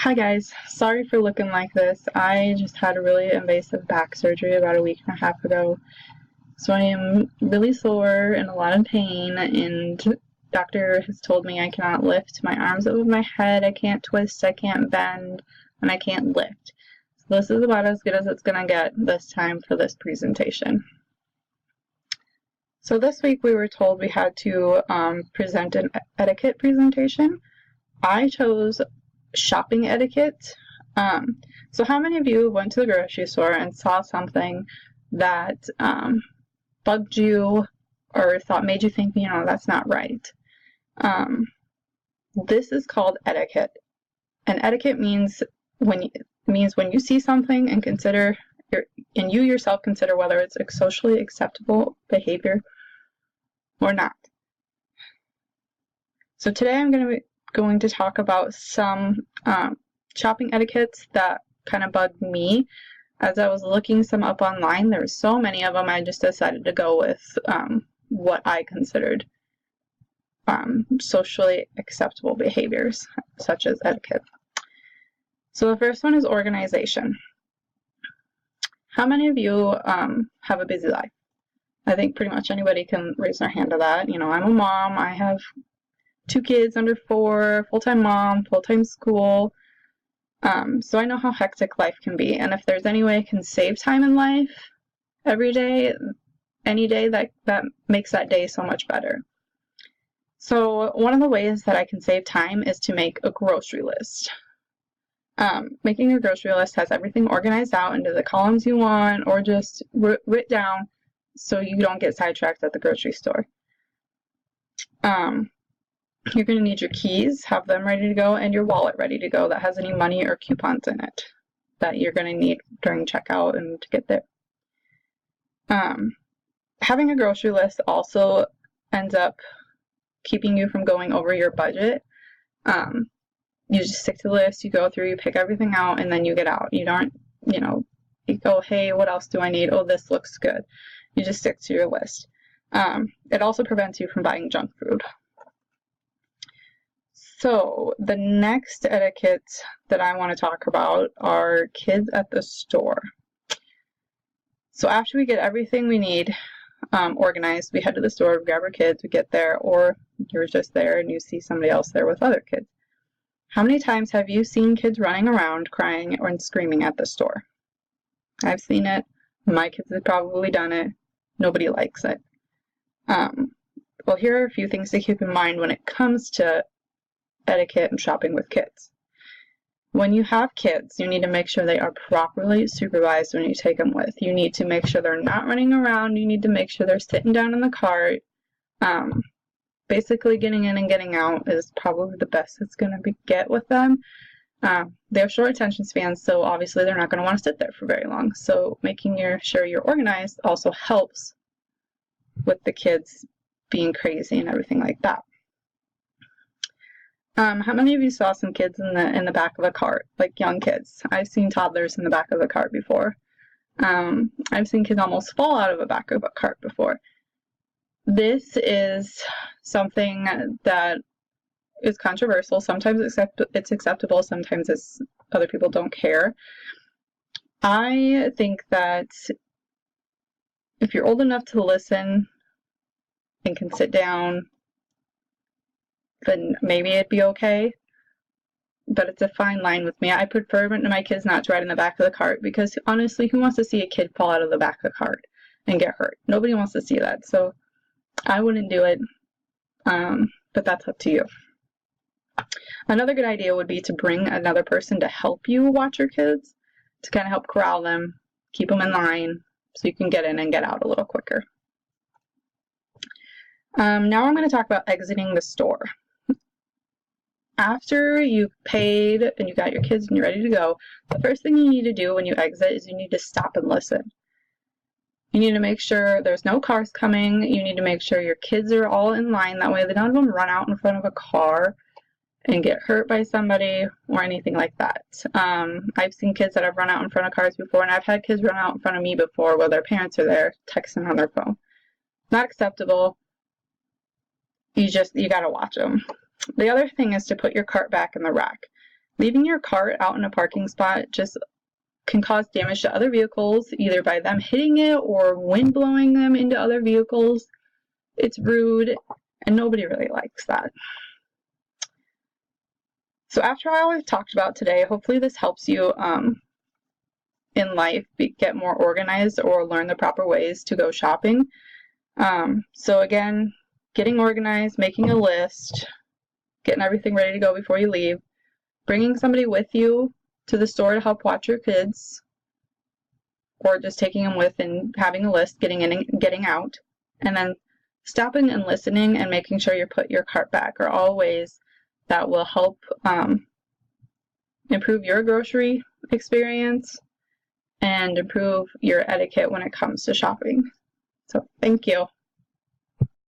Hi guys, sorry for looking like this. I just had a really invasive back surgery about a week and a half ago. So I am really sore and a lot of pain, and doctor has told me I cannot lift my arms above my head, I can't twist, I can't bend, and I can't lift. So this is about as good as it's gonna get this time for this presentation. So this week we were told we had to present an etiquette presentation. I chose shopping etiquette. So how many of you went to the grocery store and saw something that bugged you or made you think, that's not right? This is called etiquette. And etiquette means when you see something and you yourself consider whether it's a socially acceptable behavior or not. So today I'm going to talk about some shopping etiquettes that kind of bugged me. As I was looking some up online, there were so many of them, I just decided to go with what I considered socially acceptable behaviors, such as etiquette. So the first one is organization. How many of you have a busy life? I think pretty much anybody can raise their hand to that. I'm a mom. I have 2 kids under 4, full-time mom, full-time school. So I know how hectic life can be, and if there's any way I can save time in life every day, any day, that makes that day so much better. So one of the ways that I can save time is to make a grocery list. Making a grocery list has everything organized out into the columns you want, or just written down so you don't get sidetracked at the grocery store. You're going to need your keys, have them ready to go, and your wallet ready to go that has any money or coupons in it that you're going to need during checkout and to get there. Having a grocery list also ends up keeping you from going over your budget. You just stick to the list, you go through, you pick everything out, and then you get out. You don't, you go, hey, what else do I need? Oh, this looks good. You just stick to your list. It also prevents you from buying junk food. So the next etiquette that I want to talk about are kids at the store. So after we get everything we need organized, we head to the store, we grab our kids, we get there, or you're just there and you see somebody else there with other kids. How many times have you seen kids running around crying or screaming at the store? I've seen it. My kids have probably done it. Nobody likes it. Well, here are a few things to keep in mind when it comes to etiquette and shopping with kids. When you have kids, you need to make sure they are properly supervised when you take them with. You need to make sure they're not running around. You need to make sure they're sitting down in the cart. Basically, getting in and getting out is probably the best it's going to get with them. They have short attention spans, so obviously they're not going to want to sit there for very long. So making sure you're organized also helps with the kids being crazy and everything like that. How many of you saw some kids in the back of a cart, like young kids? I've seen toddlers in the back of a cart before. I've seen kids almost fall out of the back of a cart before. This is something that is controversial. Sometimes it's acceptable, sometimes other people don't care. I think that if you're old enough to listen and can sit down, then maybe it'd be okay. But it's a fine line with me. I prefer my kids not to ride in the back of the cart because honestly, who wants to see a kid fall out of the back of the cart and get hurt? Nobody wants to see that. So I wouldn't do it, but that's up to you. Another good idea would be to bring another person to help you watch your kids, to kind of help corral them, keep them in line, so you can get in and get out a little quicker. Now I'm going to talk about exiting the store. After you've paid and you got your kids and you're ready to go, the first thing you need to do when you exit is you need to stop and listen. You need to make sure there's no cars coming. You need to make sure your kids are all in line. That way none of them run out in front of a car and get hurt by somebody or anything like that. I've seen kids that have run out in front of cars before, and I've had kids run out in front of me before while their parents are there texting on their phone. Not acceptable. You gotta watch them. The other thing is to put your cart back in the rack. Leaving your cart out in a parking spot just can cause damage to other vehicles, either by them hitting it or wind blowing them into other vehicles. It's rude, and nobody really likes that. So after all I've talked about today, hopefully this helps you in life get more organized or learn the proper ways to go shopping. So again, getting organized, making a list, getting everything ready to go before you leave, bringing somebody with you to the store to help watch your kids, or just taking them with and having a list, getting in and getting out, and then stopping and listening and making sure you put your cart back are all ways that will help improve your grocery experience and improve your etiquette when it comes to shopping. So thank you.